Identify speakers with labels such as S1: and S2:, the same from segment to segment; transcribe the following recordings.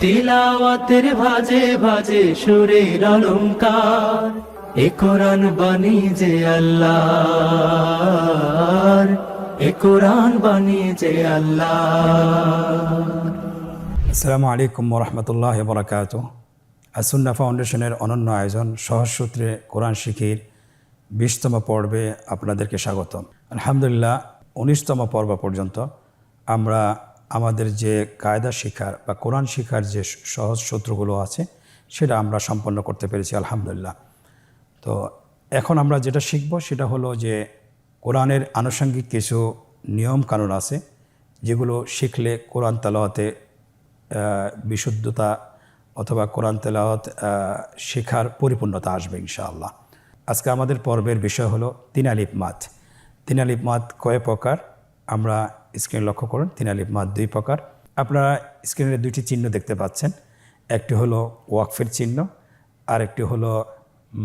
S1: তিলাওয়াতের ভাজে ভাজে সুরের অলংকার, এ কোরআন বাণী যে আল্লাহর, এ কোরআন বাণী যে আল্লাহর।
S2: আসসালামু আলাইকুম ওরহমতুল্লাহ বরকাতুহ। আসুন্না ফাউন্ডেশনের অনন্য আয়োজন সহজ সূত্রে কোরআন শিখির 20তম পর্বে আপনাদেরকে স্বাগতম। আলহামদুলিল্লাহ 19তম পর্ব পর্যন্ত আমরা আমাদের যে কায়দা শিখার বা কোরআন শিখার যে সহজ সূত্রগুলো আছে সেটা আমরা সম্পন্ন করতে পেরেছি আলহামদুলিল্লাহ। তো এখন আমরা যেটা শিখব সেটা হলো যে কোরআনের আনুষঙ্গিক কিছু নিয়ম কানুন আছে যেগুলো শিখলে কোরআন তেলাওয়াতে বিশুদ্ধতা অথবা কোরআন তেলাওয়াত শেখার পরিপূর্ণতা আসবে ইনশাআল্লাহ। আজকে আমাদের পর্বের বিষয় হলো তিন আলিফ মাদ। তিন আলিফ মাদ কয় প্রকার আমরা স্ক্রিনে লক্ষ্য করুন। তিন আলিফ মাদ 2 প্রকার। আপনারা স্ক্রিনে 2টি চিহ্ন দেখতে পাচ্ছেন, একটি হলো ওয়াকফের চিহ্ন আর একটি হলো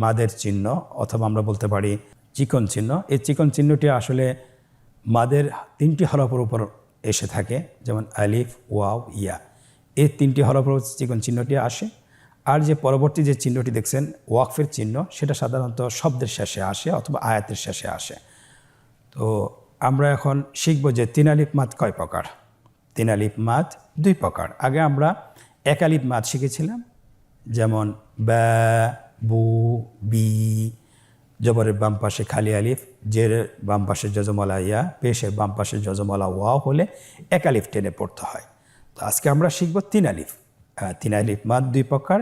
S2: মাদের চিহ্ন অথবা আমরা বলতে পারি চিকন চিহ্ন। এই চিকন চিহ্নটি আসলে মাদের 3টি হরফের উপর এসে থাকে, যেমন আলিফ, ওয়াও, ইয়া। এই 3টি হরফের উপর চিকন চিহ্নটি আসে। আর যে পরবর্তী যে চিহ্নটি দেখছেন ওয়াকফের চিহ্ন, সেটা সাধারণত শব্দের শেষে আসে অথবা আয়াতের শেষে আসে। তো আমরা এখন শিখব যে তিন আলিফ মাদ কয় প্রকার। তিন আলিফ মাদ 2 প্রকার। আগে আমরা এক আলিফ মাদ শিখেছিলাম, যেমন বা, বু, বি, জবরের বাম পাশে খালি আলিফ, জের বাম পাশে যজমলা ইয়া, পেশের বাম পাশে যজমলা ওয়াও হলে এক আলিফ টেনে পড়তে হয়। তো আজকে আমরা শিখব তিন আলিফ। তিন আলিফ মাদ 2 প্রকার।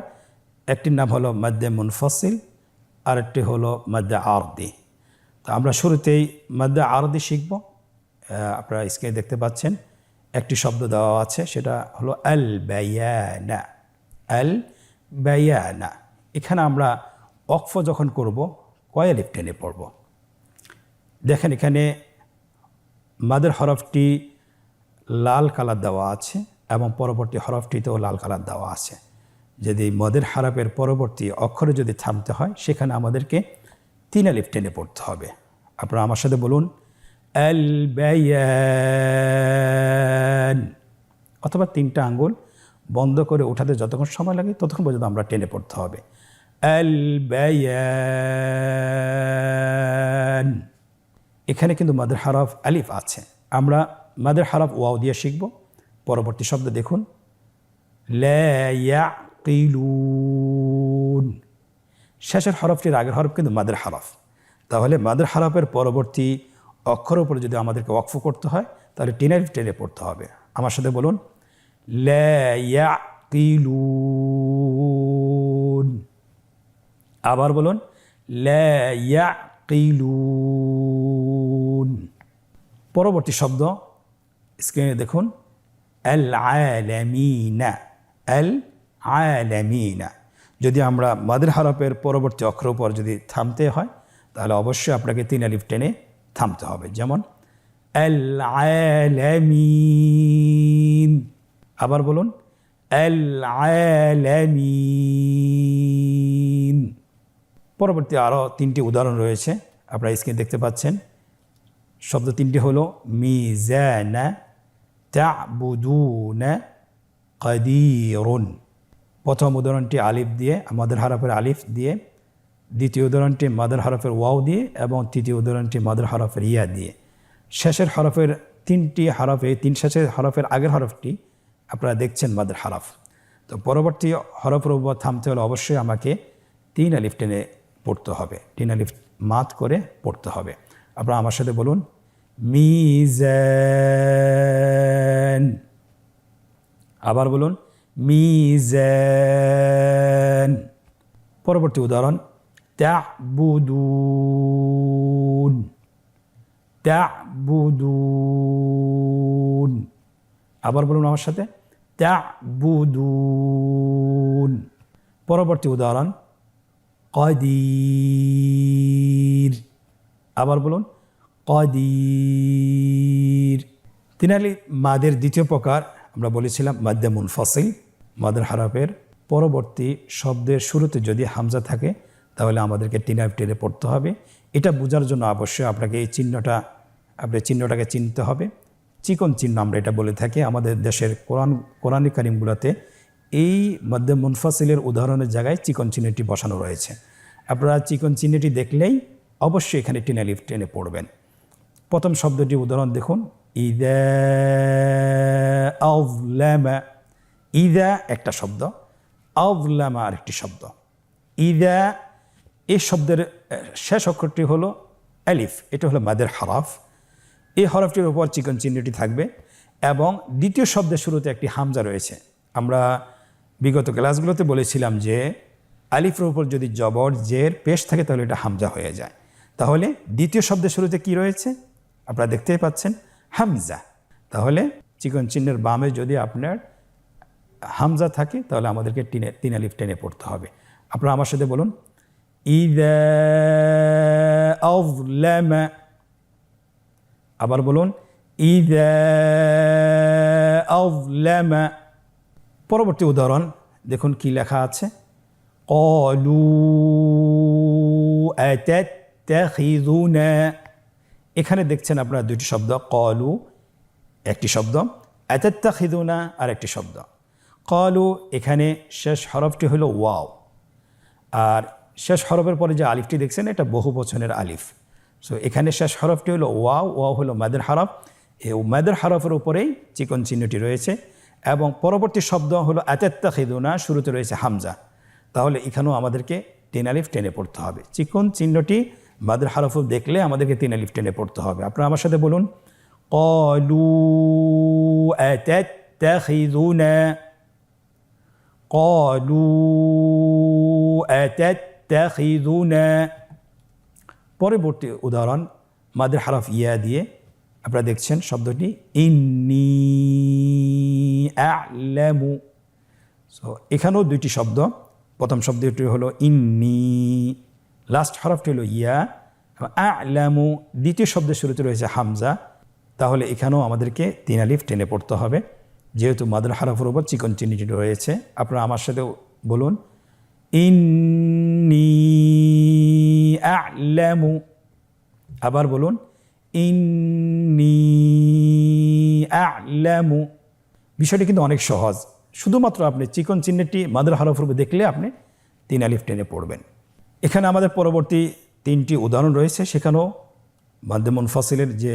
S2: একটির নাম হলো মাদ্দে মুনফসিল আর একটি হলো মাদ্দে আরদি। তো আমরা শুরুতেই মাদ্দে আরদি শিখব। আপনারা স্ক্রিনে দেখতে পাচ্ছেন একটি শব্দ দেওয়া আছে, সেটা হলো আল বায়ানা। আল বায়ানা। এখানে আমরা ওয়াকফ যখন করব কয় আলিফ টেনে পড়ব। দেখেন এখানে মাদের হরফটি লাল কালার দেওয়া আছে এবং পরবর্তী হরফটিতেও লাল কালার দেওয়া আছে। যদি মদের হরফের পরবর্তী অক্ষরে যদি থামতে হয় সেখানে আমাদেরকে 3 আলিফ টেনে পড়তে হবে। আপনারা আমার সাথে বলুন আল বায়ান, অথবা 3টা আঙ্গুল বন্ধ করে ওঠাতে যতক্ষণ সময় লাগে ততক্ষণ পর্যন্ত আমরা টেনে পড়তে হবে। আল বায়ান। এখানে কিন্তু মাদের হরফ আলিফ আছে। আমরা মাদের হরফ ওয়াও দিয়ে শিখব। পরবর্তী শব্দ দেখুন লা ইয়াকিলুন। শেষের হরফটির আগের হরফ কিন্তু মাদের হরফ। তাহলে মাদের হরফের পরবর্তী অক্ষর উপরে যদি আমাদেরকে ওয়াকফ করতে হয় তাহলে 3 আলিফ টেনে পড়তে হবে। আমার সাথে বলুন লা ইয়াকিলুন। আবার বলুন লা ইয়াকিলুন। পরবর্তী শব্দ স্ক্রিনে দেখুন আল আলামিনা। আল আলামিনা। যদি আমরা মাদের হরফের পরবর্তী অক্ষর উপর যদি থামতে হয় তাহলে অবশ্যই আপনাকে 3 আলিফ টেনে থামতে হবে, যেমন আল আলামিন। আবার বলুন আল আলামিন। পরবর্তী আরও 3টি উদাহরণ রয়েছে, আপনারা স্ক্রিনে দেখতে পাচ্ছেন। শব্দ 3টি হলো মিজানা, তা'বুদুনা, কাদিরুন। প্রথম উদাহরণটি আলিফ দিয়ে, মাদের হরফের আলিফ দিয়ে, দ্বিতীয় উদাহরণটি মাদের হরফের ওয়াও দিয়ে এবং তৃতীয় উদাহরণটি মাদের হরফের ইয়া দিয়ে। শেষের হরফের 3টি হরফে 3 শেষের হরফের আগের হরফটি আপনারা দেখছেন মাদের হরফ। তো পরবর্তী হরফের উপর থামতে হলে অবশ্যই আমাকে 3 আলিফ টেনে পড়তে হবে, 3 আলিফ মাদ করে পড়তে হবে। আপনারা আমার সাথে বলুন মিজান। আবার বলুন মিজান। পরবর্তী উদাহরণ তা'বুদুন। তা'বুদুন। আবার বলুন আমার সাথে তা'বুদুন। পরবর্তী উদাহরণ কাদির। আবার বলুন কাদির। 3 আলিফ মাদের দ্বিতীয় প্রকার আমরা বলেছিলাম মাদ্দে মুনফসিল। মাদের হরফের পরবর্তী শব্দের শুরুতে যদি হামজা থাকে তাহলে আমাদেরকে 3 আলিফ টেনে পড়তে হবে। এটা বোঝার জন্য অবশ্যই আপনাকে এই চিহ্নটাকে চিনতে হবে। চিকন চিহ্ন আমরা এটা বলে থাকি। আমাদের দেশের কোরআনিক কারিমগুলোতে এই মধ্যে মুনফাসিলের উদাহরণের জায়গায় চিকন চিহ্নটি বসানো রয়েছে। আপনারা চিকন চিহ্নটি দেখলেই অবশ্যই এখানে টেনে আলিফ টেনে পড়বেন। প্রথম শব্দটি উদাহরণ দেখুন, ইদা আযলামা। ইদা একটা শব্দ, আযলামা আরেকটি শব্দ। ইদা এই শব্দের শেষ অক্ষরটি হলো আলিফ, এটা হলো মাদের হরফ। এই হরফটির উপর চিকন চিহ্নটি থাকবে এবং দ্বিতীয় শব্দের শুরুতে একটি হামজা রয়েছে। আমরা বিগত ক্লাসগুলোতে বলেছিলাম যে আলিফের উপর যদি জবর জের পেশ থাকে তাহলে এটা হামজা হয়ে যায়। তাহলে দ্বিতীয় শব্দের শুরুতে কি রয়েছে আপনারা দেখতেই পাচ্ছেন, হামজা। তাহলে চিকন চিহ্নের বামে যদি আপনার হামজা থাকে তাহলে আমাদেরকে তিন আলিফ টেনে পড়তে হবে। আপনারা আমার সাথে বলুন, ইদা আযলামা। আবার বলুন, ইদা আযলামা। পরবর্তী উদাহরণ দেখুন কি লেখা আছে, ক্বালু আতাত্তাখিযুনা। এখানে দেখছেন আপনারা দুটি শব্দ, ক্বালু একটি শব্দ, আতাত্তাখিযুনা আর একটি শব্দ। ক্বালু এখানে শেষ হরফটি হলো ওয়াও, আর শেষ হরফের পরে যে আলিফটি দেখছেন এটা বহু বচনের আলিফ। সো এখানে শেষ হরফটি হলো ওয়াও, ওয়াও হলো মাদের হরফ। এই মাদের হরফের উপরেই চিকন চিহ্নটি রয়েছে এবং পরবর্তী শব্দ হলো আতাত্তাখিযুনা, শুরুতে রয়েছে হামজা। তাহলে এখানেও আমাদেরকে তিন আলিফ টেনে পড়তে হবে। চিকন চিহ্নটি মাদের হরফ দেখলে আমাদেরকে তিন আলিফ টেনে পড়তে হবে। আপনারা আমার সাথে বলুন, ক্বালু আতাত্তাখিযুনা, ক্বালু আতাত্তাখিযুনা। পরবর্তী উদাহরণ মাদের হরফ ইয়া দিয়ে আপনারা দেখছেন শব্দটি ইন্নী আ'লামু। সো এখানেও দুইটি শব্দ, প্রথম শব্দটি হলো ইন্নী, লাস্ট হরফটি হলো ইয়া, আ'লামু দ্বিতীয় শব্দের শুরুতে রয়েছে হামজা। তাহলে এখানেও আমাদেরকে তিন আলিফ টেনে পড়তে হবে যেহেতু মাদের হরফের উপর চিকন চিহ্নটি রয়েছে। আপনারা আমার সাথে বলুন, ইন্নী আ'লামু। আবার বলুন, ইন্নী আ'লামু। বিষয়টি কিন্তু অনেক সহজ, শুধুমাত্র আপনি চিকন চিহ্নটি মাদের হরফের উপর দেখলে আপনি তিন আলিফ টেনে পড়বেন। এখানে আমাদের পরবর্তী তিনটি উদাহরণ রয়েছে, সেখানেও মাদ্দে মুনফাসিলের যে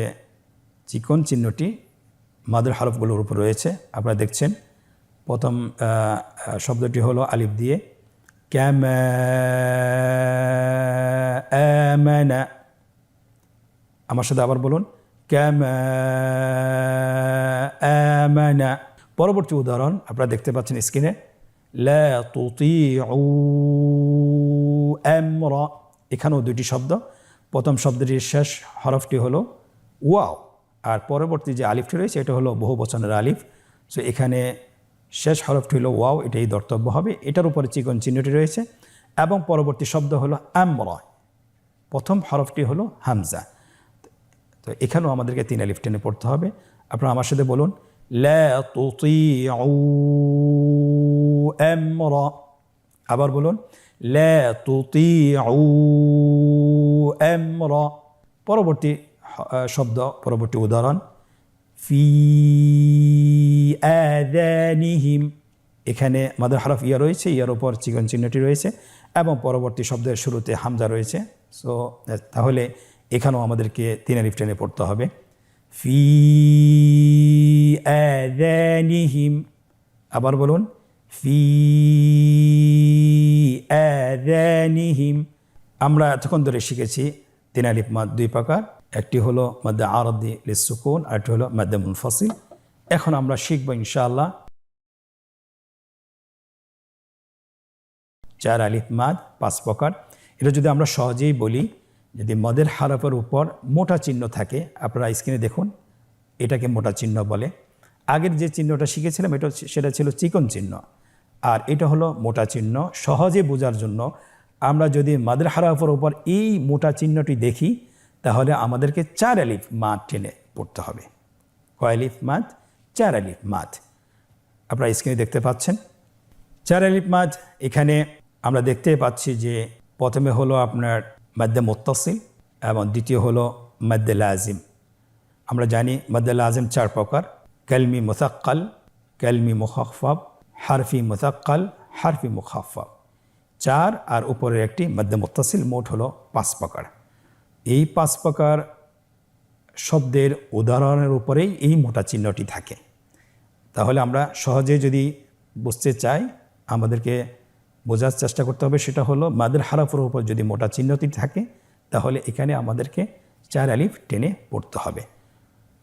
S2: চিকন চিহ্নটি মাদের হরফগুলোর উপর রয়েছে। আপনারা দেখছেন প্রথম শব্দটি হলো আলিফ দিয়ে, কামা আমানা। আমার সাথে আবার বলুন, কামা আমানা। পরবর্তী উদাহরণ আপনারা দেখতে পাচ্ছেন স্ক্রিনে, লা তুতিউ আমরা। এখানেও দুটি শব্দ, প্রথম শব্দটির শেষ হরফটি হলো ওয়াও আর পরবর্তী যে আলিফটি রয়েছে এটা হলো বহু বচনের আলিফ। সো এখানে শেষ হরফটি হলো ওয়াও, এটাই ধর্তব্য হবে। এটার উপরে চিকন চিহ্নটি রয়েছে এবং পরবর্তী শব্দ হলো আমরা, প্রথম হরফটি হলো হামজা। তো এখানেও আমাদেরকে তিন আলিফ টেনে পড়তে হবে। আপনারা আমার সাথে বলুন, লা তুতিউ আমরা। আবার বলুন, লা তুতিউ আমরা। পরবর্তী শব্দ, পরবর্তী উদাহরণ, ফি আযানিহিম। এখানে মাদের হরফ ইয়া রয়েছে, ইয়ার উপর চিকন চিহ্নটি রয়েছে এবং পরবর্তী শব্দের শুরুতে হামজা রয়েছে। সো তাহলে এখানেও আমাদেরকে তিন আলিফ টেনে পড়তে হবে, ফি আযানিহিম। আবার বলুন, ফি আযানিহিম। আমরা এতক্ষণ ধরে শিখেছি তিন আলিফ মাদ দুই প্রকার, একটি হলো মাদ্দে আরদি লিসসুকুন, আরেকটি হলো মাদ্দে মুনফাসিল। এখন আমরা শিখব ইনশাআল্লাহ চার আলিফ মাদ পাঁচ প্রকার। এটা যদি আমরা সহজেই বলি, যদি মদের হরফের উপর মোটা চিহ্ন থাকে, আপনারা স্ক্রিনে দেখুন, এটাকে মোটা চিহ্ন বলে। আগের যে চিহ্নটা শিখেছিলাম সেটা ছিল চিকন চিহ্ন, আর এটা হলো মোটা চিহ্ন। সহজে বোঝার জন্য আমরা যদি মাদের হরফের উপর এই মোটা চিহ্নটি দেখি তাহলে আমাদেরকে চার আলিফ মাদ টেনে পড়তে হবে। কয় আলিফ মাদ? চার আলিফ মাদ। আপনারা স্ক্রিনে দেখতে পাচ্ছেন চার আলিফ মাদ। এখানে আমরা দেখতে পাচ্ছি যে প্রথমে হলো আপনার মাদ্দে মুত্তাসিল এবং দ্বিতীয় হলো মাদ্দে লাজিম। আমরা জানি মাদ্দে লাজিম চার প্রকার, কালমি মুসাক্কাল, কালমি মুখাফফাফ, হারফি মুতাক্কাল, হারফি মুখাফফাফ, 4 আর উপরের একটি মধ্যে মুত্তাসিল, মোট হলো 5 প্রকার। এই 5 প্রকার শব্দের উদাহরণের উপরেই এই মোটা চিহ্নটি থাকে। তাহলে আমরা সহজে যদি বুঝতে চাই, আমাদেরকে বোঝার চেষ্টা করতে হবে, সেটা হলো মাদের হারফের উপর যদি মোটা চিহ্নটি থাকে তাহলে এখানে আমাদেরকে 4 আলিফ টেনে পড়তে হবে।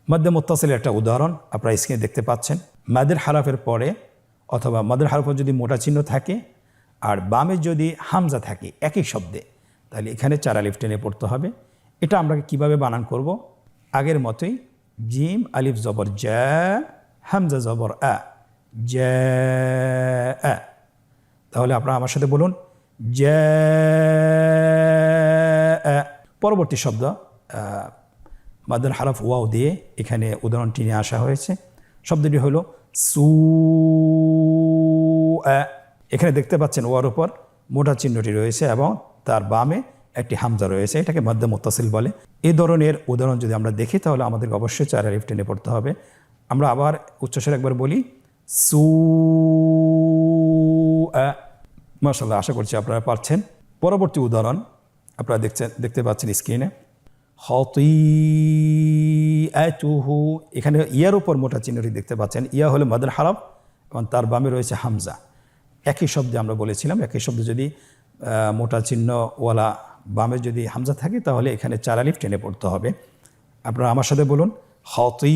S2: মাদ্দে মুত্তাসিলের একটা উদাহরণ আপনারা স্ক্রিনে দেখতে পাচ্ছেন। মাদের হারফের পরে অথবা মাদের হারফের যদি মোটা চিহ্ন থাকে আর বামে যদি হামজা থাকে একই শব্দে, তাহলে এখানে 4 আলিফ টেনে পড়তে হবে। এটা আমরা কিভাবে বানান করব? আগের মতোই জিম আলিফ জবর জা, হামজা জবর আ, জা আ। তাহলে আপনারা আমার সাথে বলুন জা আ। পরবর্তী শব্দ মাদের হারফ ওয়াও দিয়ে এখানে উদাহরণটি নিয়ে আসা হয়েছে। শব্দটি হলো সু আ। এখানে দেখতে পাচ্ছেন ওয়ার উপর মোটা চিহ্নটি রয়েছে এবং তার বামে একটি হামজা রয়েছে, এটাকে মাদ্দে মুত্তাসিল বলে। এই ধরনের উদাহরণ যদি আমরা দেখি তাহলে আমাদেরকে অবশ্যই 4 আলিফ টেনে পড়তে হবে। আমরা আবার উচ্চস্বরে একবার বলি সু আ। মাশাআল্লাহ, আশা করছি আপনারা পারছেন। পরবর্তী উদাহরণ আপনারা দেখতে পাচ্ছেন স্ক্রিনে, খতিআতুহু। এখানে ইয়ার উপর মোটা চিহ্নটি দেখতে পাচ্ছেন। ইয়া হলো মাদের হারফ এবং তার বামে রয়েছে হামজা। একই শব্দে আমরা বলেছিলাম, একই শব্দে যদি মোটা চিহ্নওয়ালা বামে যদি হামজা থাকে তাহলে এখানে 4 আলিফ টেনে পড়তে হবে। আপনারা আমার সাথে বলুন খতিআতুহু।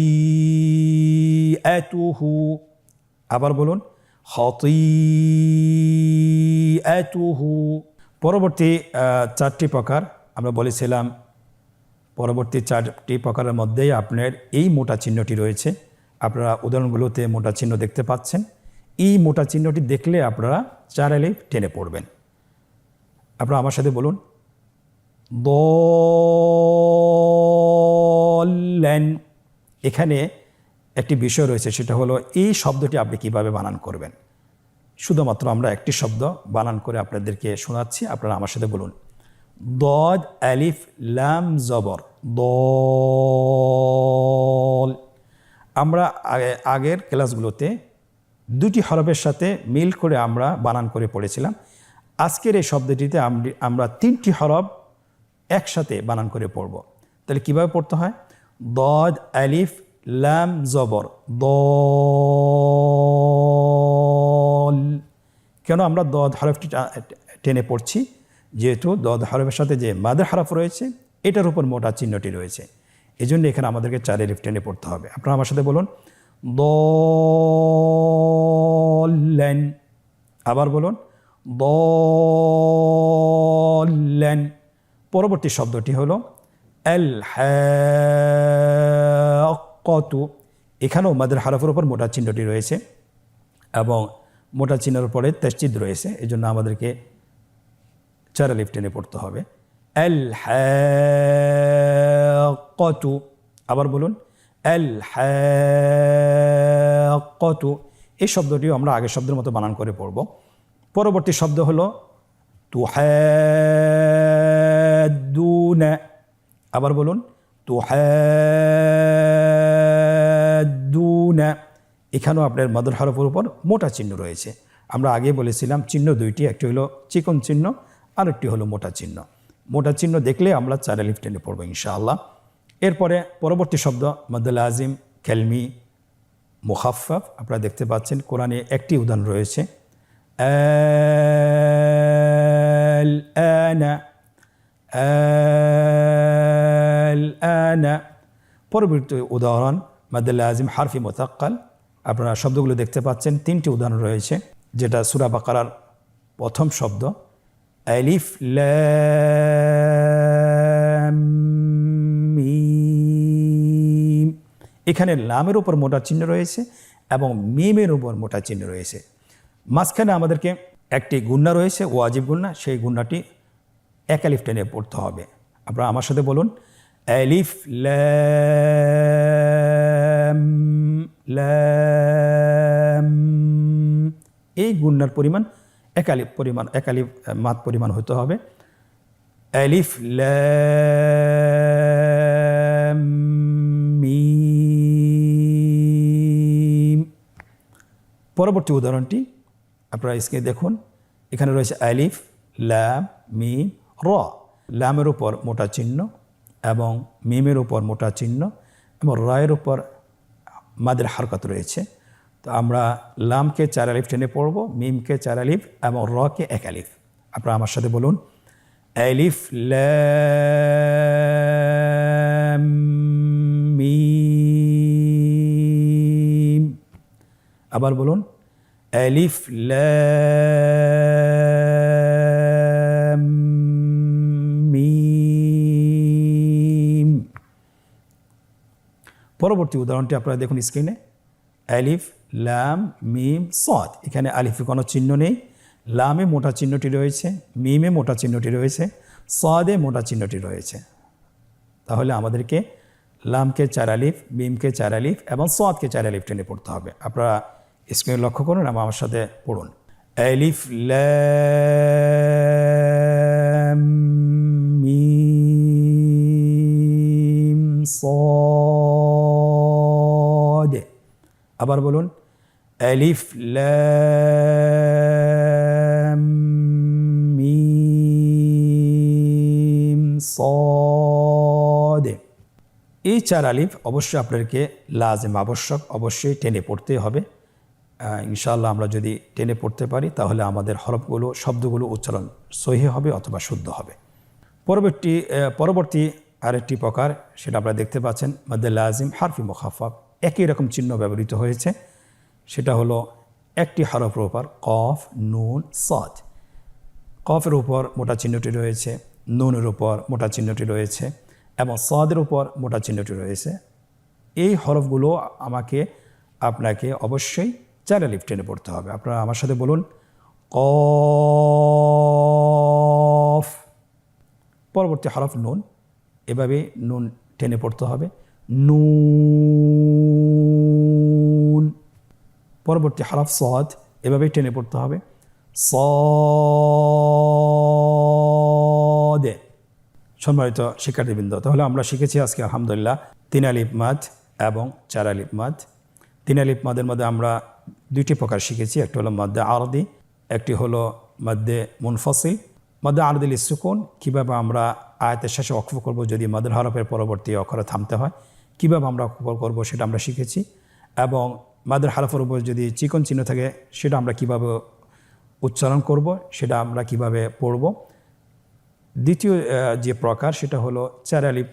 S2: আবার বলুন খতিআতুহু। পরবর্তী 4টি প্রকার আমরা বলেছিলাম, পরবর্তী 4টি প্রকারের মধ্যেই আপনার এই মোটা চিহ্নটি রয়েছে। আপনারা উদাহরণগুলোতে মোটা চিহ্ন দেখতে পাচ্ছেন। এই মোটা চিহ্নটি দেখলে আপনারা 4 আলিফ টেনে পড়বেন। আপনারা আমার সাথে বলুন দলেন। এখানে একটি বিষয় রয়েছে, সেটা হলো এই শব্দটি আপনি কিভাবে বানান করবেন। শুধুমাত্র আমরা একটি শব্দ বানান করে আপনাদেরকে শোনাচ্ছি, আপনারা আমার সাথে বলুন দদ আলিফ লাম জবর দল। আমরা আগের ক্লাসগুলোতে 2টি হরফের সাথে মিল করে আমরা বানান করে পড়েছিলাম। আজকের এই শব্দটিতে আমরা 3টি হরফ একসাথে বানান করে পড়ব। তাহলে কিভাবে পড়তে হয়? দদ আলিফ লাম জবর দল। কেন আমরা দদ হরফটি টেনে পড়ছি? যেহেতু দদ হরফের সাথে যে মাদের হরফ রয়েছে এটার উপর মোটা চিহ্নটি রয়েছে, এই জন্য এখানে আমাদেরকে 4 আলিফ টেনে পড়তে হবে। আপনারা আমার সাথে বলুন দলেন। আবার বলুন দলেন। পরবর্তী শব্দটি হলো আল হাক্কাতু। এখানেও মাদের হরফের উপর মোটা চিহ্নটি রয়েছে এবং মোটা চিহ্নের উপরে তাসদীদ রয়েছে, এই জন্য আমাদেরকে 4 আলিফ টেনে পড়তে হবে। আল হাক্কাতু। আবার বলুন আল হাক্কাতু। এই শব্দটিও আমরা আগের শব্দের মতো বানান করে পড়ব। পরবর্তী শব্দ হলো তুহাদ্দুনা। আবার বলুন তুহাদ্দুনা। এখানেও আপনার মাদের হরফের উপর মোটা চিহ্ন রয়েছে। আমরা আগে বলেছিলাম চিহ্ন 2টি, একটি হলো চিকন চিহ্ন আর একটি হলো মোটা চিহ্ন। মোটা চিহ্ন দেখলে আমরা 4 আলিফ টেনে পড়ব ইনশাআল্লাহ। এরপরে পরবর্তী শব্দ মাদ্দুল আজিম কেলমি মুখাফফাফ। আপনারা দেখতে পাচ্ছেন কোরআনে একটি উদাহরণ রয়েছে আল আনা, আল আনা। পরবর্তী উদাহরণ মাদ্দুল আজিম হারফি মুতাক্কাল। আপনারা শব্দগুলো দেখতে পাচ্ছেন, 3টি উদাহরণ রয়েছে, যেটা সূরা বাকারার প্রথম শব্দ আলিফ লাম মিম। এখানে লামের উপর মোটা চিহ্ন রয়েছে এবং মিমের উপর মোটা চিহ্ন রয়েছে। মাঝখানে আমাদেরকে একটি গুণনা রয়েছে, ওয়াজিব গুণনা, সেই গুণনাটি 1 আলিফ টেনে পড়তে হবে। আপনারা আমার সাথে বলুন আলিফ লাম লাম। এই গুণনার পরিমাণ 1 আলিফ মাদ পরিমাণ হতে হবে। আলিফ লাম। পরবর্তী উদাহরণটি আপনারা স্ক্রিনে দেখুন। এখানে রয়েছে আলিফ, লাম, মিম, র। লামের উপর মোটা চিহ্ন এবং মিমের উপর মোটা চিহ্ন এবং রয়ের উপর মাদের হারকত রয়েছে। তো আমরা লামকে 4 আলিফ টেনে পড়ব, মিমকে 4 আলিফ এবং রকে 1 আলিফ। আপনারা আমার সাথে বলুন, আলিফ লাম মিম। আবার বলুন, আলিফ লাম মিম। পরবর্তী উদাহরণটি আপনারা দেখুন স্ক্রিনে। আলিফ লাম মিম সদ। এখানে আলিফে কোনো চিহ্ন নেই, লামে মোটা চিহ্নটি রয়েছে, মিমে মোটা চিহ্নটি রয়েছে, সদে মোটা চিহ্নটি রয়েছে। তাহলে আমাদেরকে লামকে 4 আলিফ, মিমকে 4 আলিফ এবং সদকে 4 আলিফ টেনে পড়তে হবে। আপনারা স্ক্রিনে লক্ষ্য করুন এবং আমার সাথে পড়ুন, আলিফ লাম মিম সদ। আবার বলুন, আলিফ লাম মিম সদ। এই 4 আলিফ অবশ্যই আপনাদেরকে লাজিম আবশ্যক অবশ্যই টেনে পড়তে হবে। ইনশাআল্লাহ আমরা যদি টেনে পড়তে পারি তাহলে আমাদের হরফগুলো, শব্দগুলো উচ্চারণ সহিহ হবে অথবা শুদ্ধ হবে। পরবর্তী আরেকটি প্রকার, সেটা আপনারা দেখতে পাচ্ছেন, মাদ্দে লাজিম হারফি মুখাফফাফ। একই রকম চিহ্ন ব্যবহৃত হয়েছে। সেটা হলো একটি হরফের উপর কফ, নুন, সদ। কফের উপর মোটা চিহ্নটি রয়েছে, নুনের উপর মোটা চিহ্নটি রয়েছে এবং সদের উপর মোটা চিহ্নটি রয়েছে। এই হরফগুলো আপনাকে অবশ্যই 4 আলিফ টেনে পড়তে হবে। আপনারা আমার সাথে বলুন, কফ। পরবর্তী হরফ নুন, এভাবে নুন টেনে পড়তে হবে, নুন। পরবর্তী হরফ সদ, এভাবেই টেনে পড়তে হবে, সদ। সম্মানিত শিক্ষার্থীবৃন্দ, তাহলে আমরা শিখেছি আজকে আলহামদুলিল্লাহ 3 আলিফ মাদ এবং 4 আলিফ মাদ। 3 আলিফ মাদের মধ্যে আমরা 2টি প্রকার শিখেছি। একটি হলো মাদ্দে আরদি, একটি হলো মাদ্দে মুনফাসিল। মাদ্দে আরদিল সুকুন, কীভাবে আমরা আয়াতের শেষে ওয়াকফ করব যদি মাদের হরফের পরবর্তী অক্ষরে থামতে হয়, কীভাবে আমরা ওয়াকফ করব সেটা আমরা শিখেছি। এবং মাদের হরফের উপর যদি চিকন চিহ্ন থাকে সেটা আমরা কীভাবে উচ্চারণ করব, সেটা আমরা কিভাবে পড়ব। দ্বিতীয় যে প্রকার সেটা হলো 4 আলিফ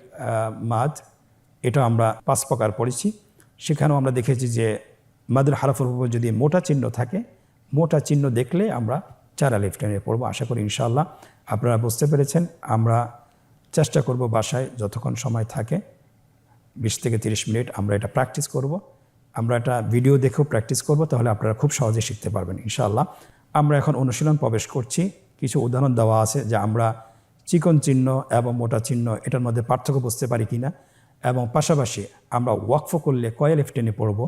S2: মাদ। এটা আমরা 5 প্রকার পড়েছি। সেখানেও আমরা দেখেছি যে মাদের হরফের উপর যদি মোটা চিহ্ন থাকে, মোটা চিহ্ন দেখলে আমরা 4 আলিফ টেনে পড়ব। আশা করি ইনশাআল্লাহ আপনারা বুঝতে পেরেছেন। আমরা চেষ্টা করব বাসায় যতক্ষণ সময় থাকে 20 থেকে 30 মিনিট আমরা এটা প্র্যাকটিস করব। আমরা এটা ভিডিও দেখেও প্র্যাকটিস করব, তাহলে আপনারা খুব সহজে শিখতে পারবেন ইনশাআল্লাহ। আমরা এখন অনুশীলন প্রবেশ করছি। কিছু উদাহরণ দেওয়া আছে যে আমরা চিকন চিহ্ন এবং মোটা চিহ্ন এটার মধ্যে পার্থক্য বুঝতে পারি কিনা, এবং পাশাপাশি আমরা ওয়াকফ করলে কয় আলিফ টেনে পড়ব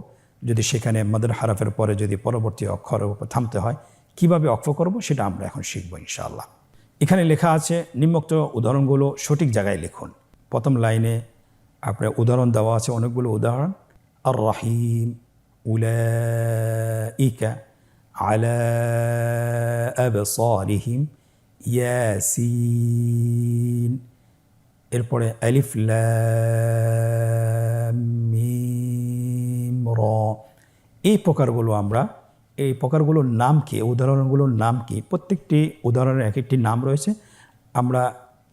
S2: যদি সেখানে মাদের হরফের পরে যদি পরবর্তী অক্ষরের উপর থামতে হয়, কিভাবে ওয়াকফ করব সেটা আমরা এখন শিখব ইনশাআল্লাহ। এখানে লেখা আছে নিম্নোক্ত উদাহরণগুলো সঠিক জায়গায় লিখুন। প্রথম লাইনে আপনার উদাহরণ দেওয়া আছে, অনেকগুলো উদাহরণ। আর রাহিম, উলাইকা আলা আবসারিহিম, ইয়াসিন। এরপরে আলিফ লাম মিম র। এই প্রকারগুলোর নাম কি, উদাহরণগুলোর নাম কি, প্রত্যেকটি উদাহরণের এক একটি নাম রয়েছে। আমরা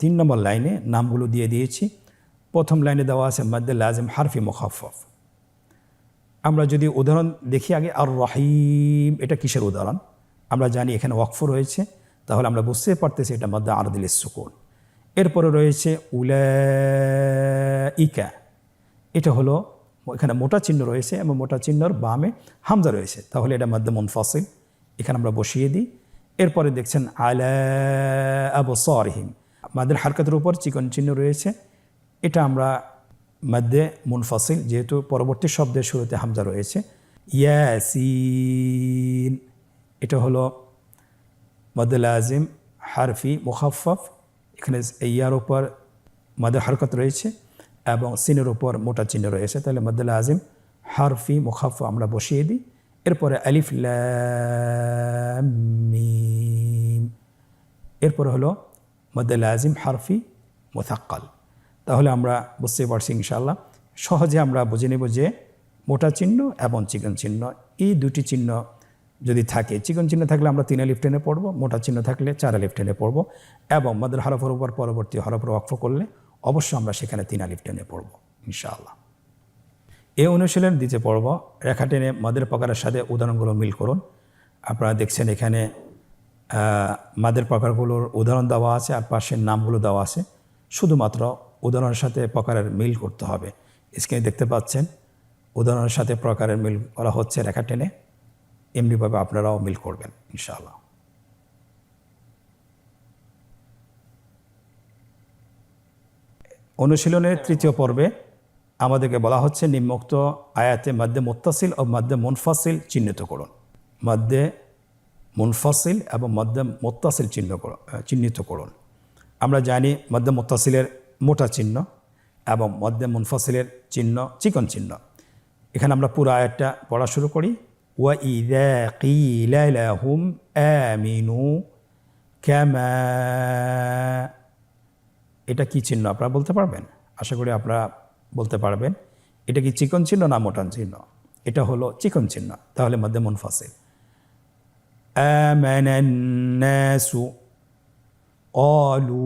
S2: 3 নম্বর লাইনে নামগুলো দিয়ে দিয়েছি। প্রথম লাইনে দেওয়া আছে মাদ্দে লাজিম হারফি মুখাফফাফ। আমরা যদি উদাহরণ দেখি আগে, আর রহিম এটা কিসের উদাহরণ? আমরা জানি এখানে ওয়াকফ রয়েছে, তাহলে আমরা বুঝতে পারতেছি এটা মাদ্দে আরদিল সুকুন। এরপরে রয়েছে উলাইকা, এটা হলো এখানে মোটা চিহ্ন রয়েছে এবং মোটা চিহ্নর বামে হামজা রয়েছে, তাহলে এটা মাদ্দে মুনফাসিল, এখানে আমরা বসিয়ে দিই। এরপরে দেখছেন আলা আবসারিহিম, মাদের হারকাতের উপর চিকন চিহ্ন রয়েছে, এটা আমরা মাদ্দে মুনফাসিল, যেহেতু পরবর্তী শব্দের শুরুতে হামজা রয়েছে। ইয়াসিন, এটা হলো মাদ্দে লাজিম হারফি মুখাফফাফ, এখানে ইয়ার উপর মাদের হারকত রয়েছে এবং সিনের উপর মোটা চিহ্ন রয়েছে, তাহলে মাদ্দে লাজিম হারফি মুখাফফাফ আমরা বসিয়ে দিই। এরপরে আলিফ লাম মিম, এরপরে হলো মদ্দে লাজিম হারফি মুসাক্কাল। তাহলে আমরা বুঝতে পারছি ইনশাআল্লাহ, সহজে আমরা বুঝে নেব যে মোটা চিহ্ন এবং চিকন চিহ্ন, এই দুটি চিহ্ন যদি থাকে, চিকন চিহ্ন থাকলে আমরা 3 আলিফ টেনে পড়ব, মোটা চিহ্ন থাকলে 4 আলিফ টেনে পড়ব, এবং মদের হরফের উপর পরবর্তী হরফের ওয়াকফ করলে অবশ্যই আমরা সেখানে 3 আলিফ টেনে পড়ব ইনশাআল্লাহ। এই অনুশীলন দিতে পড়ব রেখা টেনে মদের প্রকারের সাথে উদাহরণগুলো মিল করুন। আপনারা দেখছেন এখানে মাদের প্রকারগুলোর উদাহরণ দেওয়া আছে আর পাশের নামগুলো দেওয়া আছে, শুধুমাত্র উদাহরণের সাথে প্রকারের মিল করতে হবে। স্ক্রিনে দেখতে পাচ্ছেন উদাহরণের সাথে প্রকারের মিল করা হচ্ছে রেখা টেনে, এমনিভাবে আপনারাও মিল করবেন ইনশাআল্লাহ। অনুশীলনের তৃতীয় পর্বে আমাদেরকে বলা হচ্ছে নিম্নোক্ত আয়াতে মাদ্দে মুত্তাসিল ও মাদ্দে মুনফাসিল চিহ্নিত করুন। মাদ্দে মুনফাসিল এবং মাদ্দে মুত্তাসিল চিহ্নিত করুন। আমরা জানি মাদ্দে মুত্তাসিলের মোটা চিহ্ন এবং মাদ্দে মুনফাসিলের চিহ্ন চিকন চিহ্ন। এখানে আমরা পুরো আয়াতটা পড়া শুরু করি। ওয়া ইযা কিলা লাহুম আমিনু কামা, এটা কি চিহ্ন আপনারা বলতে পারবেন? আশা করি আপনারা বলতে পারবেন। এটা কি চিকন চিহ্ন না মোটা চিহ্ন? এটা হলো চিকন চিহ্ন, তাহলে মাদ্দে মুনফাসিল। আমানান নাসু ক্বালু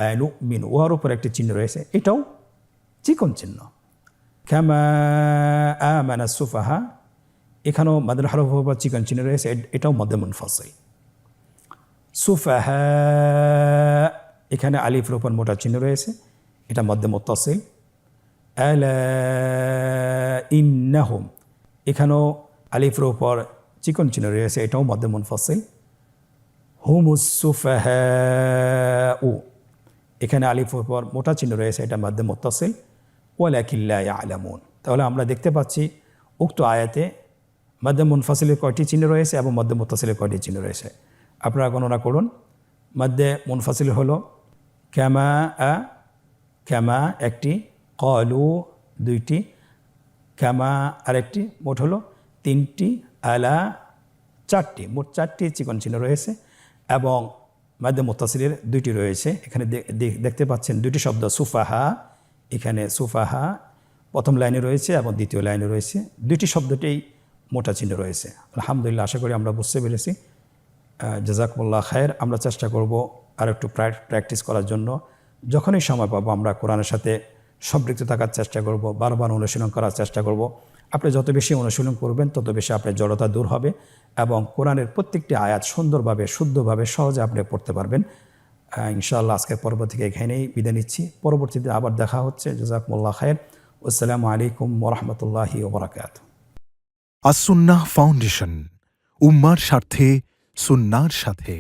S2: আনুমিনু, ওর উপর একটি চিহ্ন রয়েছে, এটাও চিকন চিহ্ন। কামা আমানা সুফাহা, এখানেও মাদ্দে হরফের উপর চিকন চিহ্ন রয়েছে, এটাও মাদ্দে মুনফাসিল। সুফাহা, এখানে আলিফের উপর মোটা চিহ্ন রয়েছে, এটা মাদ্দে মুত্তাসিল। আলা ইন্নাহুম, এখানেও আলিফের উপর চিকন চিহ্ন রয়েছে, এটাও মাদ্দে মুনফাসিল। হুমুস সুফাহাউ, এখানে আলিফের উপর মোটা চিহ্ন রয়েছে, এটা মাদ্দে মুত্তাসিল। ওয়ালাকিন লা ইয়ালামুন, তাহলে আমরা দেখতে পাচ্ছি উক্ত আয়াতে মাদ্দে মুনফাসিলের কয়টি চিহ্ন রয়েছে এবং মাদ্দে মুত্তাসিলের কয়টি চিহ্ন রয়েছে। আপনারা গণনা করুন। মাদ্দে মুনফাসিল হলো কামা আ, কামা একটি, ক্বালু দুইটি, কামা আরেকটি, মোট হলো 3টি, আলা 4টি, মোট 4টি চিকন চিহ্ন রয়েছে এবং মাদ্দে মুত্তাসিলের 2টি রয়েছে। এখানে দেখতে পাচ্ছেন 2টি শব্দ সুফাহা, এখানে সুফাহা প্রথম লাইনে রয়েছে এবং দ্বিতীয় লাইনে রয়েছে, 2টি শব্দতেই মোটা চিহ্ন রয়েছে। আলহামদুলিল্লাহ, আশা করি আমরা বুঝতে পেরেছি। জাযাকুমুল্লাহ খায়ের। আমরা চেষ্টা করব আর একটু প্র্যাকটিস করার জন্য। যখনই সময় পাবো আমরা কোরআনের সাথে সম্পৃক্ত থাকার চেষ্টা করব, বারবার অনুশীলন করার চেষ্টা করব। আপনি যত বেশি অনুশীলন করবেন তত বেশি আপনার জড়তা দূর হবে এবং কোরআনের প্রত্যেকটি আয়াত সুন্দরভাবে শুদ্ধভাবে সহজে আপনি পড়তে পারবেন ইনশাআল্লাহ। আজকের পর্ব থেকে এখানেই বিদায় নিচ্ছি, পরবর্তীতে আবার দেখা হচ্ছে। জাযাকুমুল্লাহ খায়ের। আসসালামু আলাইকুম ওয়া রাহমাতুল্লাহি ওয়া বারাকাতুহু।
S3: আস-সুন্নাহ ফাউন্ডেশন, উম্মার স্বার্থে সুন্নাহর সাথে।